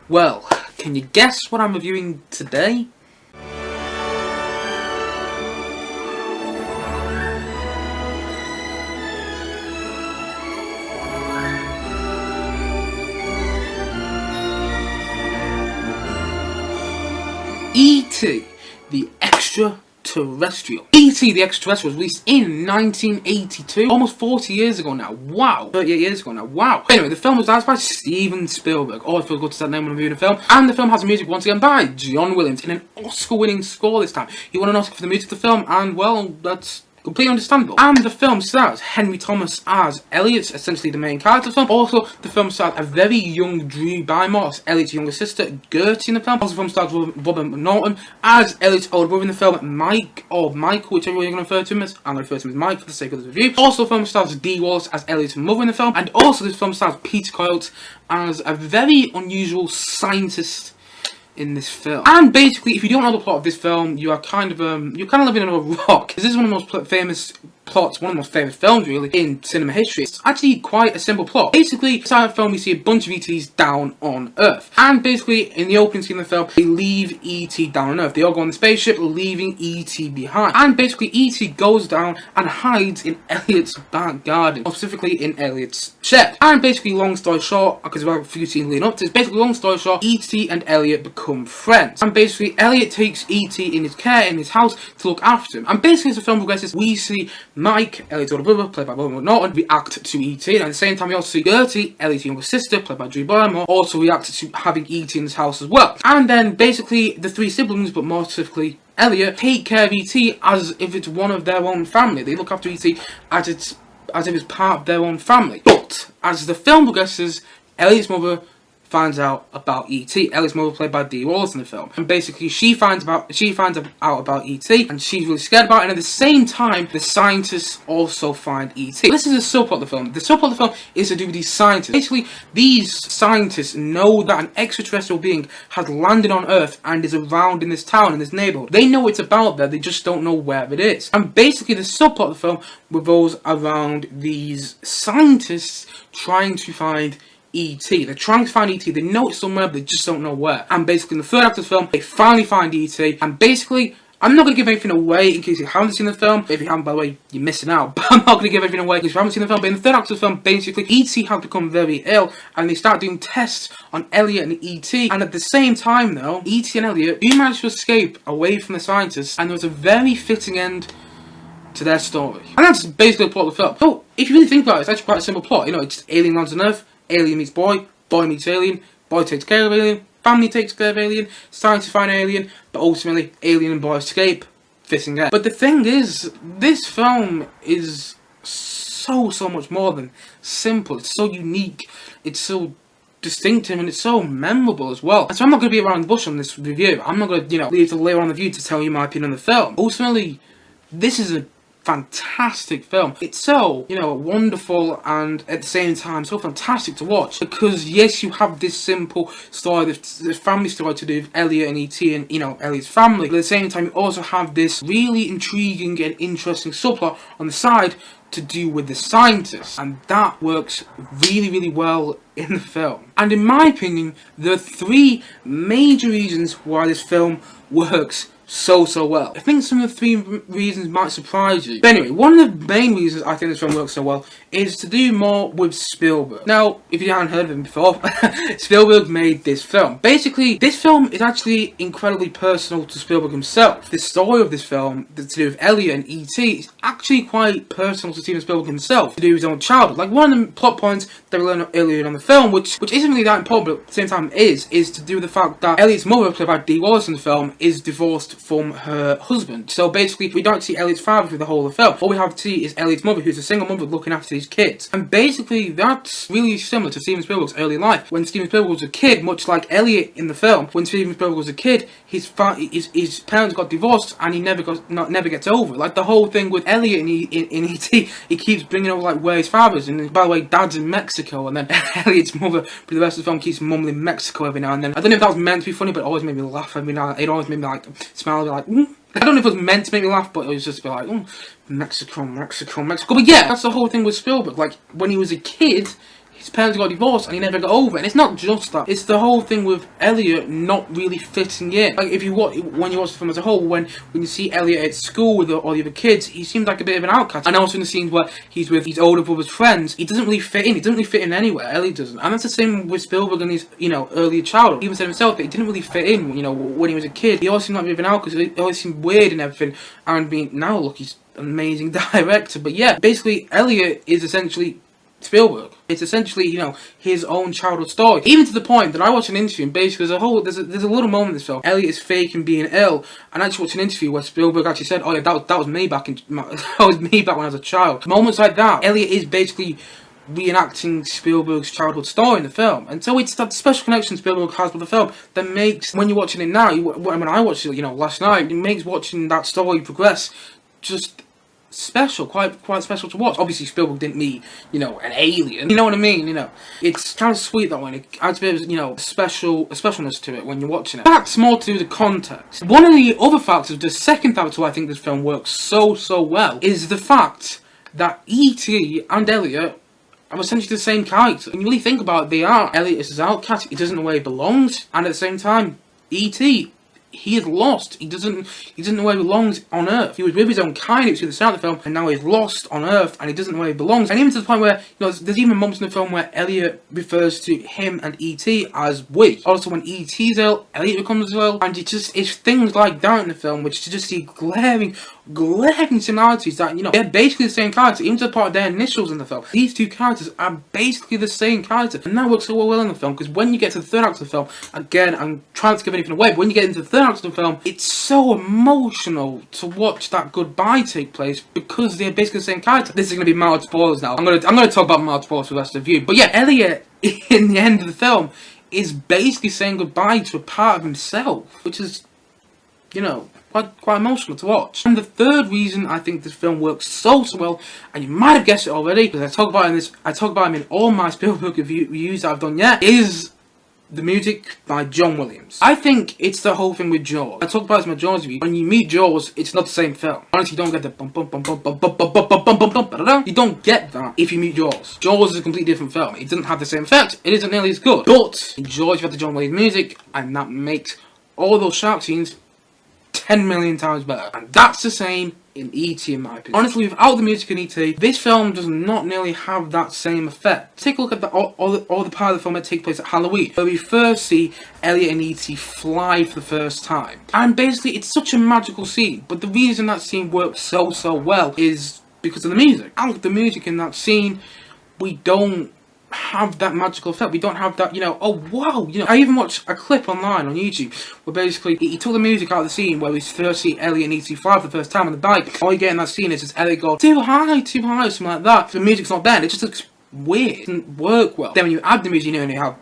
Well, can you guess what I'm reviewing today? E.T. the Extra Terrestrial. E.T. the Extra Terrestrial was released in 1982, almost 40 years ago now. Wow. 38 years ago now. Wow. Anyway, the film was directed by Steven Spielberg. Oh, it feels good to say that name when I'm reviewing a film. And the film has music once again by John Williams in an Oscar-winning score this time. He won an Oscar for the music of the film, and well, that's completely understandable. And the film stars Henry Thomas as Elliott, essentially the main character of the film. Also, the film stars a very young Drew Barrymore as Elliott's younger sister, Gertie, in the film. Also, the film stars Robert McNaughton as Elliott's older brother in the film, Mike, or Michael, whichever way you're going to refer to him as. I'm going to refer to him as Mike for the sake of this review. Also, the film stars Dee Wallace as Elliott's mother in the film. And also, this film stars Peter Coyote as a very unusual scientist in this film. And basically, if you don't know the plot of this film, you are kind of living under a rock. This is one of the most famous plots, one of the most famous films really in cinema history. It's actually quite a simple plot. Basically, inside the film we see a bunch of ETs down on Earth. And basically, in the opening scene of the film, they leave ET down on Earth. They all go on the spaceship, leaving ET behind. And basically, ET goes down and hides in Elliott's back garden, or specifically in Elliott's shed. And basically, long story short, because we have a few scenes leading up to this, basically, long story short, ET and Elliott become friends. And basically, Elliott takes ET in his care, in his house, to look after him. And basically, as the film progresses, we see Mike, Elliott's older brother, played by Robert McNaughton, react to E.T. And at the same time, we also see Gertie, Elliott's younger sister, played by Drew Barrymore, also react to having E.T. in his house as well. And then, basically, the three siblings, but more specifically Elliott, take care of E.T. as if it's one of their own family. They look after E.T. as if it's part of their own family. But, as the film progresses, Elliott's mother finds out about E.T. Elliott's mother, played by Dee Wallace in the film, and basically she finds out about E.T. and she's really scared about it. And at the same time, the scientists also find E.T. This is a subplot of the film. The subplot of the film is to do with these scientists. Basically, these scientists know that an extraterrestrial being has landed on Earth and is around in this town, in this neighborhood. They know it's about there. They just don't know where it is. And basically, the subplot of the film revolves around these scientists trying to find E.T. They're trying to find E.T. They know it's somewhere, but they just don't know where. And basically, in the third act of the film, they finally find E.T. And basically, I'm not going to give anything away in case you haven't seen the film. If you haven't, by the way, you're missing out. But I'm not going to give anything away in case you haven't seen the film. But in the third act of the film, basically, E.T. have become very ill, and they start doing tests on Elliott and E.T. And at the same time, though, E.T. and Elliott do manage to escape away from the scientists, and there was a very fitting end to their story. And that's basically the plot of the film. So, if you really think about it, it's actually quite a simple plot. You know, it's alien lands on Earth, alien meets boy, boy meets alien, boy takes care of alien, family takes care of alien, scientists find alien, but ultimately alien and boy escape, fitting end. But the thing is, this film is so much more than simple. It's so unique, it's so distinctive, and it's so memorable as well. And so I'm not going to be around the bush on this review. I'm not going to, leave to later on the review to tell you my opinion on the film. Ultimately, this is a fantastic film. It's so, wonderful and at the same time so fantastic to watch, because yes, you have this simple story, this family story to do with Elliott and E.T. and, Elliott's family, but at the same time you also have this really intriguing and interesting subplot on the side to do with the scientists, and that works really well in the film. And in my opinion, there are three major reasons why this film works so well. I think some of the three reasons might surprise you. But anyway, one of the main reasons I think this film works so well is to do more with Spielberg. Now, if you haven't heard of him before, Spielberg made this film. Basically, this film is actually incredibly personal to Spielberg himself. The story of this film, to do with Elliott and E.T., is actually quite personal to Steven Spielberg himself, to do with his own childhood. Like, one of the plot points that we learn earlier on the film, which isn't really that important, but at the same time is to do with the fact that Elliott's mother, played by Dee Wallace in the film, is divorced from her husband. So basically, we don't see Elliott's father through the whole of the film. All we have to see is Elliott's mother, who's a single mother looking after these kids. And basically, that's really similar to Steven Spielberg's early life. When Steven Spielberg was a kid, much like Elliott in the film, when Steven Spielberg was a kid, his parents got divorced, and he never gets over it. Like the whole thing with Elliott in E.T., he keeps bringing over like where his father is. And by the way, Dad's in Mexico, and then Elliott's mother for the rest of the film keeps mumbling Mexico every now and then. I don't know if that was meant to be funny, but it always made me laugh every now. It always made me like smile, like. I don't know if it was meant to make me laugh, but it was just like, Mexico. But yeah, that's the whole thing with Spielberg. Like, when he was a kid, his parents got divorced and he never got over it. And it's not just that, it's the whole thing with Elliott not really fitting in. Like, if you watch, when you watch the film as a whole, when you see Elliott at school with all the other kids, he seems like a bit of an outcast. And also in the scenes where he's with his older brother's friends, he doesn't really fit in. He doesn't really fit in anywhere. Elliott doesn't. And that's the same with Spielberg in his, earlier childhood. He even said himself that he didn't really fit in, when he was a kid. He always seemed like a bit of an outcast. He always seemed weird and everything. And now look, he's an amazing director. But yeah, basically Elliott is essentially Spielberg. It's essentially, his own childhood story. Even to the point that I watched an interview and basically there's a little moment in this film. Elliott is faking being ill, and I actually watched an interview where Spielberg actually said, "Oh yeah, that was me back that was me back when I was a child." Moments like that, Elliott is basically reenacting Spielberg's childhood story in the film, and so it's that special connection Spielberg has with the film that makes, when you're watching it now, when I watched it, last night, it makes watching that story progress just special, quite special to watch. Obviously Spielberg didn't meet, an alien, you know what I mean, it's kind of sweet that way, and it adds a bit of, a specialness to it when you're watching it. That's more to do with the context. One of the other factors, the second factor why I think this film works so well, is the fact that E.T. and Elliott are essentially the same character. When you really think about it, they are. Elliott is his outcast, he doesn't know where he belongs, and at the same time, E.T., he is lost. He doesn't know where he belongs on Earth. He was with his own kind at the start of the film, and now he's lost on Earth, and he doesn't know where he belongs. And even to the point where, there's even moments in the film where Elliott refers to him and E.T. as we. Also, when E.T.'s ill, Elliott becomes ill, and it's things like that in the film, which you just see glaring similarities that, they're basically the same character, even to the part of their initials in the film. These two characters are basically the same character, and that works so well in the film, because when you get to the third act of the film, again, I'm trying not to give anything away, but when you get into the third act of the film, it's so emotional to watch that goodbye take place, because they're basically the same character. This is going to be mild spoilers now. I'm going to talk about mild spoilers for the rest of the view, but yeah, Elliott, in the end of the film, is basically saying goodbye to a part of himself, which is, quite emotional to watch. And the third reason I think this film works so well, and you might have guessed it already, because I talk about him in all my Spielberg reviews that I've done yet, is the music by John Williams. I think it's the whole thing with Jaws. I talked about this in my Jaws review. When you meet Jaws, it's not the same film. Honestly, you don't get the bum bum bum bum bum bum bum bum bum bum bum bum. You don't get that if you meet Jaws. Jaws is a completely different film. It doesn't have the same effect. It isn't nearly as good. But in Jaws, you have the John Williams music, and that makes all those shark scenes 10 million times better. And that's the same in E.T. in my opinion. Honestly, without the music in E.T., this film does not nearly have that same effect. Take a look at all the part of the film that takes place at Halloween, where we first see Elliott and E.T. fly for the first time. And basically, it's such a magical scene, but the reason that scene works so well is because of the music. And with the music in that scene, we don't have that magical effect. We don't have that, oh wow, I even watched a clip online on YouTube where basically he took the music out of the scene where we first see Elliott and E.T. fly for the first time on the bike. All you get in that scene is just Elliott go too high, something like that. The music's not there, and it just looks weird. It doesn't work well. Then when you add the music, and you have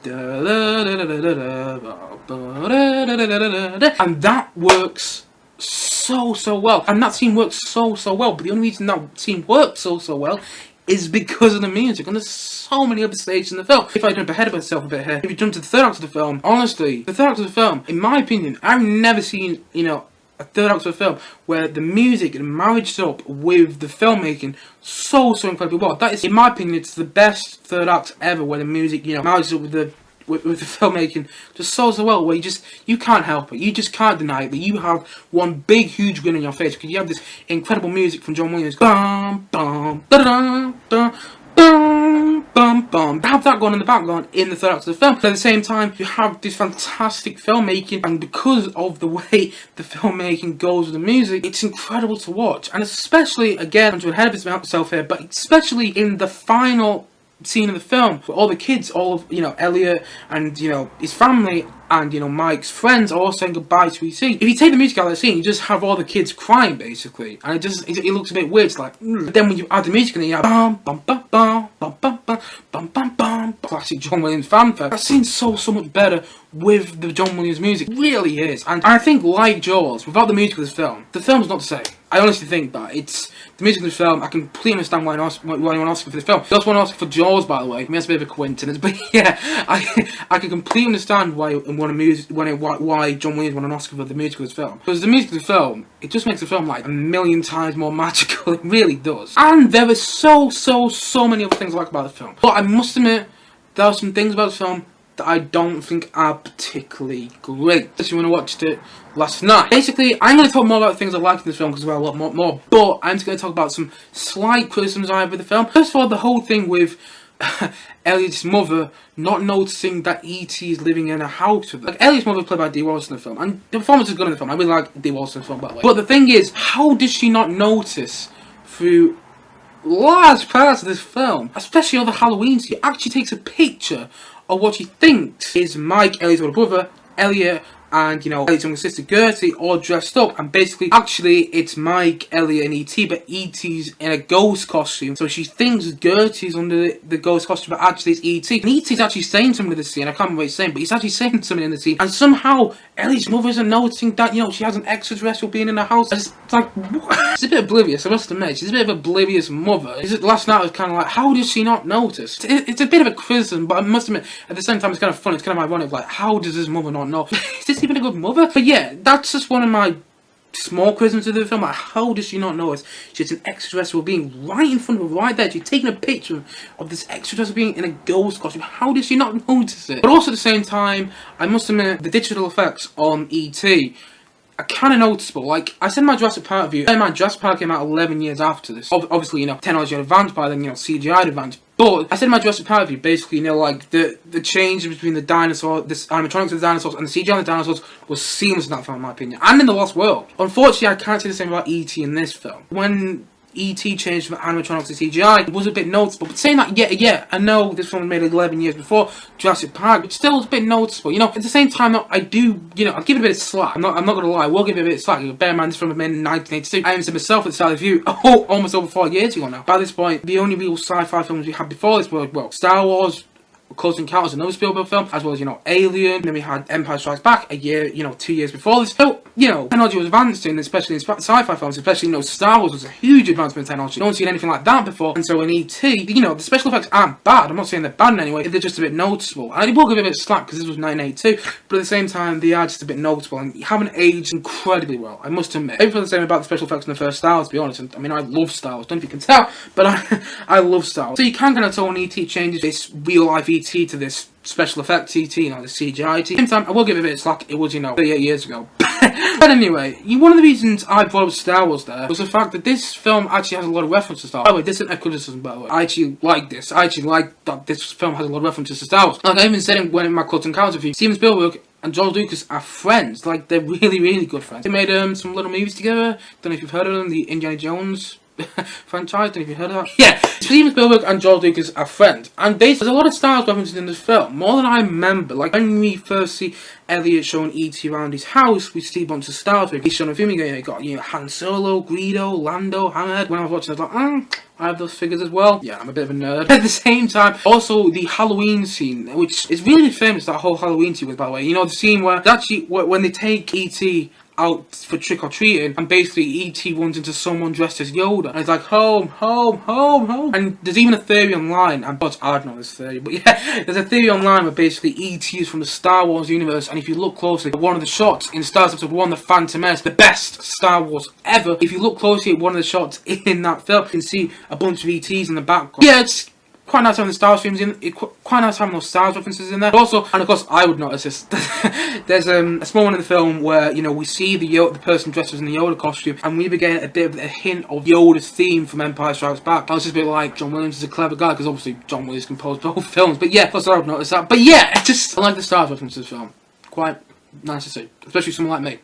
and that works so well. And that scene works so well. But the only reason that scene works so well is because of the music, and there's so many other stages in the film. If I jump ahead of myself a bit here, if you jump to the third act of the film, honestly, the third act of the film, in my opinion, I've never seen, a third act of a film where the music and marriage up with the filmmaking so incredibly well. That is, in my opinion, it's the best third act ever, where the music, marries up with the filmmaking just so well, where you can't help it. You just can't deny it, that you have one big huge grin on your face because you have this incredible music from John Williams. Bum bum da da da bum bum bum. Have that going in the background in the third act of the film. But at the same time, you have this fantastic filmmaking, and because of the way the filmmaking goes with the music, it's incredible to watch. And especially, again, I'm ahead of myself here, but especially in the final scene of the film, where all the kids, all of, Elliott and, his family and, Mike's friends are all saying goodbye to E.T. If you take the music out of the scene, you just have all the kids crying, basically. And it looks a bit weird. It's like, But then when you add the music in it, you have bum bum bum bum bum bum bum bum bum bum. Classic John Williams fanfare. That scene's so much better with the John Williams music. It really is. And I think, like Jaws, without the music of this film, the film's not the same. I honestly think that it's the music of this film. I completely understand why anyone asks for this film. He also want to ask for Jaws, by the way. I mean, that's a bit of a coincidence, but yeah, I can completely understand why John Williams won an Oscar for the music of this film. Because the music of the film, it just makes the film like a million times more magical. It really does. And there are so many other things I like about the film. But I must admit, there are some things about the film that I don't think are particularly great, especially when I watched it last night. Basically, I'm going to talk more about things I like in this film because there are a lot more, but I'm just going to talk about some slight criticisms I have with the film. First of all, the whole thing with Elliott's mother not noticing that E.T. is living in a house with her. Like, Elliott's mother is played by Dee Wallace in the film, and the performance is good in the film. I really like Dee Wallace in the film, by the way. But the thing is, how does she not notice through large parts of this film, especially on the Halloween scene? She actually takes a picture of what she thinks is Mike, Elliott's older brother, Elliott, and, you know, Elliott's younger sister Gertie, all dressed up, and basically, actually, it's Mike, Elliott, and E.T., but E.T.'s in a ghost costume, so she thinks Gertie's under the ghost costume, but actually it's E.T., and E.T.'s actually saying something in the scene. I can't remember what he's saying, but he's actually saying something in the scene, and somehow, Elliott's mother isn't noticing that, you know, she has an extraterrestrial being in the house. It's like, what? She's a bit oblivious, I must admit. She's a bit of an oblivious mother. Last night I was kind of like, how does she not notice? It's a bit of a criticism, but I must admit, at the same time, it's kind of funny, it's kind of ironic, like, how does this mother not know? Is this even a good mother? But yeah, that's just one of my small criticisms of the film. Like, how does she not notice she's an extraterrestrial being right in front of her, right there? She's taking a picture of this extraterrestrial being in a ghost costume. How does she not notice it? But also at the same time, I must admit, the digital effects on E.T. are kind of noticeable. Like, I said in my Jurassic Park review, my Jurassic Park came out 11 years after this. Obviously, you know, technology had advanced by then, you know, CGI had advanced. But I said in my Jurassic Park review, basically, you know, like, the change between the dinosaur, this animatronics of the dinosaurs and the CGI of the dinosaurs was seamless in that film, in my opinion. And in The Lost World. Unfortunately, I can't say the same about E.T. in this film. When E.T. changed from animatronics to CGI, it was a bit noticeable. But saying that, yeah, I know this film was made 11 years before Jurassic Park, but still it's a bit noticeable. You know, at the same time, though, I do, you know, I'll give it a bit of slack. I'm not gonna lie, I will give it a bit of slack. Bear in mind, this film was made in 1982. I even said myself at the start of the review, almost over 4 years ago now. By this point, the only real sci-fi films we had before this were, well, Star Wars, Close Encounters, another Spielberg film, as well as, you know, Alien, and then we had Empire Strikes Back a year, you know, 2 years before this. So, you know, technology was advancing, especially in sci-fi films, especially, you know, Star Wars was a huge advancement in technology. No one's seen anything like that before, and so in E.T., you know, the special effects aren't bad. I'm not saying they're bad in any way, they're just a bit noticeable. And I will give it a bit of slack, because this was 1982, but at the same time, they are just a bit noticeable, and you haven't aged incredibly well, I must admit. I feel the same about the special effects in the first Star Wars, to be honest. I mean, I love Star Wars, don't know if you can tell, but I love Star Wars. So you can kind of tell when E.T. changes this real-life E.T. to this special effects E.T., you know, the CGI E.T. At the same time, I will give it a bit of slack, it was, you know, 38 years ago. But anyway, one of the reasons I brought up Star Wars there was the fact that this film actually has a lot of references to Star Wars. By the way, this isn't a criticism, by the way. I actually like this. I actually like that this film has a lot of references to Star Wars. Like I even said in my Close Encounters review, Steven Spielberg and George Lucas are friends. Like, they're really, really good friends. They made some little movies together. Don't know if you've heard of them, the Indiana Jones franchise, don't know if you've heard of that. Yeah, Steven Spielberg and George Lucas are friends, and there's a lot of Star Wars references in this film, more than I remember. Like, when we first see Elliott showing E.T. around his house, we see a bunch of Star Wars. He's showing a film, you got, you know, Han Solo, Greedo, Lando, Hammerhead. When I was watching, I was like, I have those figures as well. Yeah, I'm a bit of a nerd. At the same time, also the Halloween scene, which is really famous, that whole Halloween scene was, by the way. You know, the scene where, actually, when they take E.T. out for trick-or-treating, and basically E.T. runs into someone dressed as Yoda, and it's like, home, home, home, home. And there's even a theory online, and but I don't know this theory, but yeah, there's a theory online where basically E.T. is from the Star Wars universe, and if you look closely at one of the shots in Star Wars Episode 1, The Phantom Menace, the best Star Wars ever, if you look closely at one of the shots in that film, you can see a bunch of E.T.s in the background. Yeah, it's quite nice having the Star Wars films in. Quite nice having those Star Wars references in there. But also, and of course, I would notice this. There's a small one in the film where, you know, we see the person dressed as in the Yoda costume, and we begin a bit of a hint of Yoda's theme from Empire Strikes Back. I was just a bit like, John Williams is a clever guy, because obviously John Williams composed both films. But yeah, plus I would notice that. But yeah, I like the Star Wars references in this film. Quite nice to see, especially someone like me.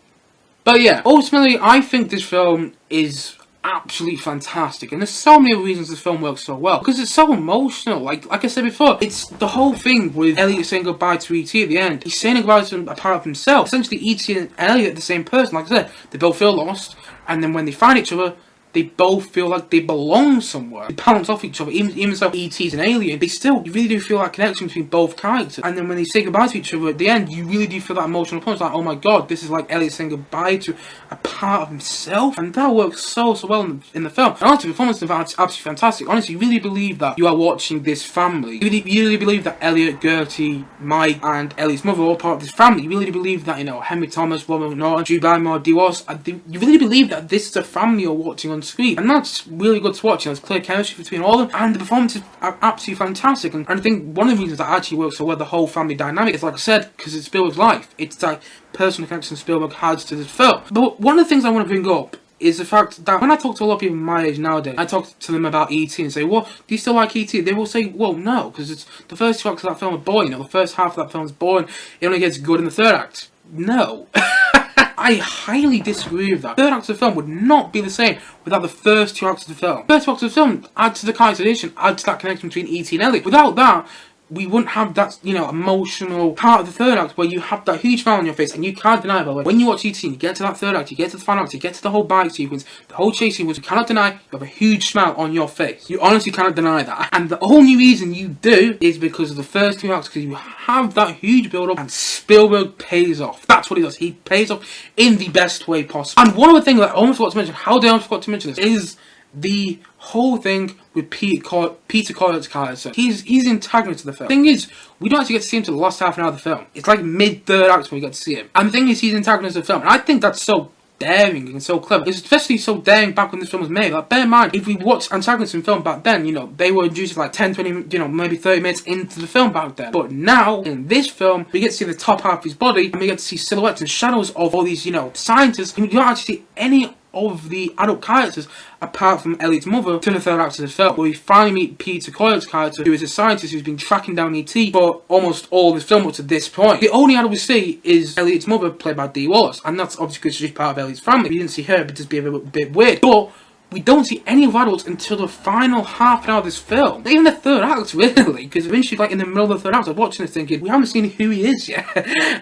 But yeah, ultimately, I think this film is absolutely fantastic, and there's so many reasons this film works so well, because it's so emotional. Like I said before, it's the whole thing with Elliott saying goodbye to E.T. at the end. He's saying goodbye to a part of himself. Essentially, E.T. and Elliott are the same person. Like I said, they both feel lost, and then when they find each other, they both feel like they belong somewhere. They balance off each other. Even though E.T.'s an alien, they still, you really do feel that connection between both characters. And then when they say goodbye to each other at the end, you really do feel that emotional punch. Like, oh my god, this is like Elliott saying goodbye to a part of himself. And that works so well in the film. And honestly, the performance is absolutely fantastic. Honestly, you really believe that you are watching this family. You really believe that Elliott, Gertie, Mike, and Elliott's mother are all part of this family. You really do believe that, you know, Henry Thomas, Robert McNaughton, Drew Barrymore, Dee Wallace, you really believe that this is a family you're watching on screen. And that's really good to watch. There's clear chemistry between all of them, and the performances are absolutely fantastic. And I think one of the reasons that actually works so well, the whole family dynamic, is like I said, because it's Spielberg's life. It's that personal connection Spielberg has to this film. But one of the things I want to bring up is the fact that when I talk to a lot of people my age nowadays, I talk to them about E.T. and say, well, do you still like E.T.? They will say, well, no, because it's the first 2 acts of that film are boring. The first half of that film is boring. It only gets good in the 3rd act. No. I highly disagree with that. The 3rd act of the film would not be the same without the first 2 acts of the film. The first 2 acts of the film add to the characterization, add to that connection between E.T. and Elliott. Without that, we wouldn't have that, emotional part of the 3rd act where you have that huge smile on your face, and you can't deny, by the way, when you watch E.T. and you get to that 3rd act, you get to the final act, you get to the whole bike sequence, the whole chase sequence, you cannot deny you have a huge smile on your face. You honestly cannot deny that. And the only reason you do is because of the first 2 acts, because you have that huge build-up, and Spielberg pays off. That's what he does. He pays off in the best way possible. And one of the things that I almost forgot to mention, how did I almost forgot to mention this, is the whole thing with Peter Coyote's character. He's the antagonist of the film. The thing is, we don't actually get to see him till the last half an hour of the film. It's like mid-3rd act when we get to see him. And the thing is, he's the antagonist of the film. And I think that's so daring and so clever. It's especially so daring back when this film was made. Like, bear in mind, if we watched antagonists in film back then, they were introduced like 10, 20, maybe 30 minutes into the film back then. But now, in this film, we get to see the top half of his body, and we get to see silhouettes and shadows of all these, scientists, and we don't actually see any of the adult characters apart from Elliott's mother to the 3rd act of the film, where we finally meet Peter Coyote's character, who is a scientist who's been tracking down E.T. for almost all the film up to this point. The only adult we see is Elliott's mother, played by Dee Wallace, and that's obviously because she's part of Elliott's family. We didn't see her, but just be a bit weird. But we don't see any of adults until the final half an hour of this film. Not even the 3rd act, really, because eventually, like, in the middle of the 3rd act, I was watching this thinking, we haven't seen who he is yet.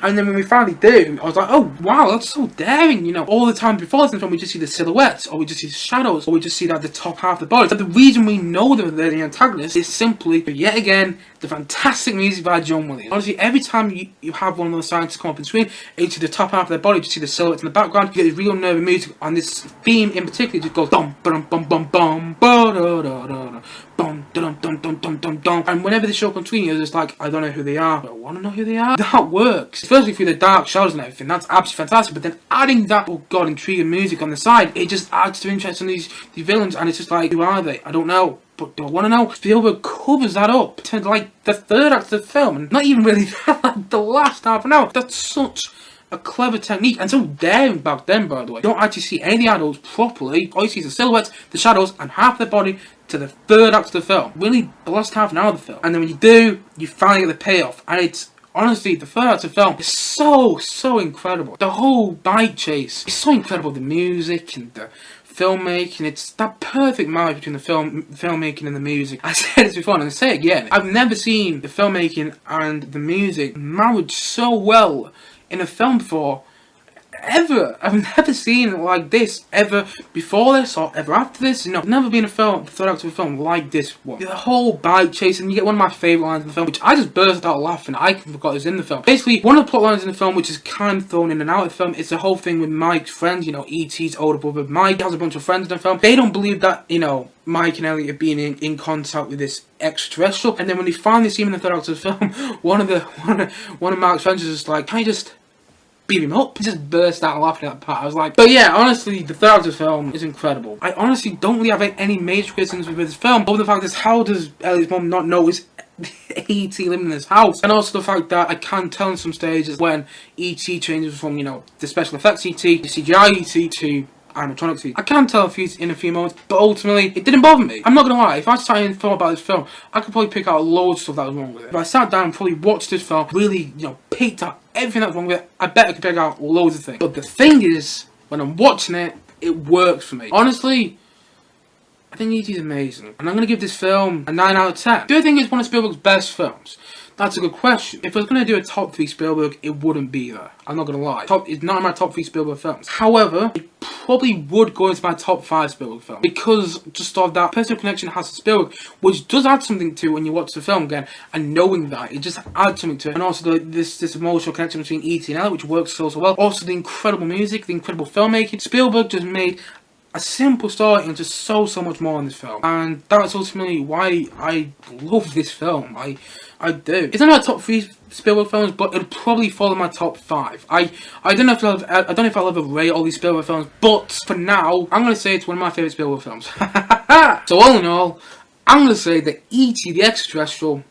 And then when we finally do, I was like, oh, wow, that's so daring, All the time before this in the film, we just see the silhouettes, or we just see the shadows, or we just see, like, the top half of the body. But the reason we know that they're the antagonist is simply, yet again, the fantastic music by John Williams. Honestly, every time you have one of those scientists come up in screen, and you see the top half of their body, you see the silhouettes in the background, you get this real nervy music, and this theme in particular just goes bum bum bum bum bum ba da da da bum dum dum dum dum dum dum. And whenever the show comes between, you're just like, I don't know who they are, but I want to know who they are. That works. Firstly, through the dark shadows and everything, that's absolutely fantastic. But then adding that, oh god, intriguing music on the side, it just adds to interest in these villains, and it's just like, who are they? I don't know. But do I want to know? Spielberg covers that up to like the 3rd act of the film, and not even really like the last half an hour. That's such a clever technique, and so daring back then, by the way. You don't actually see any of the adults properly. All you see is the silhouettes, the shadows, and half their body to the 3rd act of the film. Really, the last half an hour of the film. And then when you do, you finally get the payoff, and it's honestly, the 3rd act of the film is so incredible. The whole bike chase is so incredible. The music and the filmmaking, it's that perfect marriage between the filmmaking and the music. I said this before and I'll say it again. I've never seen the filmmaking and the music married so well in a film before. Ever. I've never seen it like this ever before this or ever after this. Never been a film, the 3rd act of a film like this one. The whole bike chase, and you get one of my favourite lines in the film, which I just burst out laughing. I forgot it was in the film. Basically, one of the plot lines in the film, which is kind of thrown in and out of the film, is the whole thing with Mike's friends. E.T.'s older brother Mike has a bunch of friends in the film. They don't believe that, Mike and Elliott have been in contact with this extraterrestrial. And then when they finally see him in the 3rd act of the film, one of Mark's friends is just like, can I just beat him up? He just burst out laughing at that part. I was like, but yeah, honestly, the 3rd act of the film is incredible. I honestly don't really have any major criticisms with this film, other than the fact is, how does Elliott's mum not know his E.T. living in this house? And also the fact that I can tell in some stages when E.T. changes from, the special effects E.T. to CGI E.T. to animatronics E.T. I can tell in a few moments, but ultimately, it didn't bother me. I'm not gonna lie, if I sat and thought about this film, I could probably pick out loads of stuff that was wrong with it. If I sat down and probably watched this film, really, picked out everything that's wrong with it, I bet I could pick out loads of things. But the thing is, when I'm watching it, it works for me. Honestly, I think E.T. is amazing, and I'm going to give this film a 9 out of 10. Do I think it's one of Spielberg's best films? That's a good question. If I was going to do a top 3 Spielberg, it wouldn't be there. I'm not going to lie. It's not in my top 3 Spielberg films. However, it probably would go into my top 5 Spielberg films, because just of that personal connection it has to Spielberg, which does add something to when you watch the film again, and knowing that, it just adds something to it. And also this emotional connection between E.T. and Elliott, which works so well. Also the incredible music, the incredible filmmaking. Spielberg just made a simple story into so much more in this film, and that's ultimately why I love this film. I do. It's not my top 3 Spielberg films, but it'll probably fall in my top 5. I don't know if I'll ever rate all these Spielberg films, but for now, I'm gonna say it's one of my favourite Spielberg films. So all in all, I'm gonna say that E.T. the Extraterrestrial,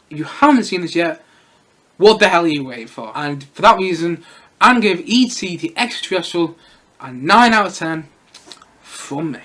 if you haven't seen this yet, what the hell are you waiting for? And for that reason, I'm gonna give E.T. the Extraterrestrial a 9 out of 10 from me.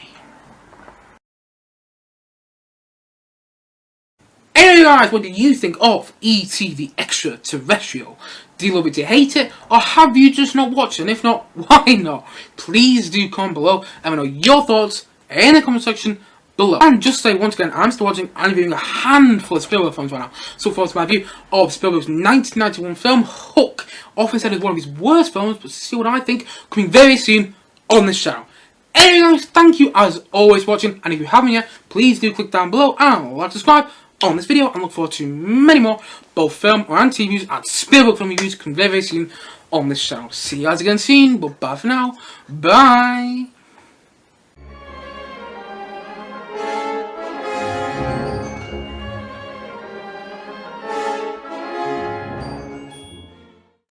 Anyway guys, what do you think of E.T. the Extraterrestrial? Do you love it, do you hate it, or have you just not watched it? And if not, why not? Please do comment below and let me know your thoughts in the comment section below. And just say once again, I'm still watching and reviewing a handful of Spielberg films right now. So far to my review of Spielberg's 1991 film Hook, often said as one of his worst films, but see what I think, coming very soon on this channel. Anyway guys, thank you as always for watching, and if you haven't yet, please do click down below and like, subscribe on this video, and look forward to many more, both film and TV reviews and Spielberg film reviews coming very soon on this channel. See you guys again soon, but bye for now. Bye!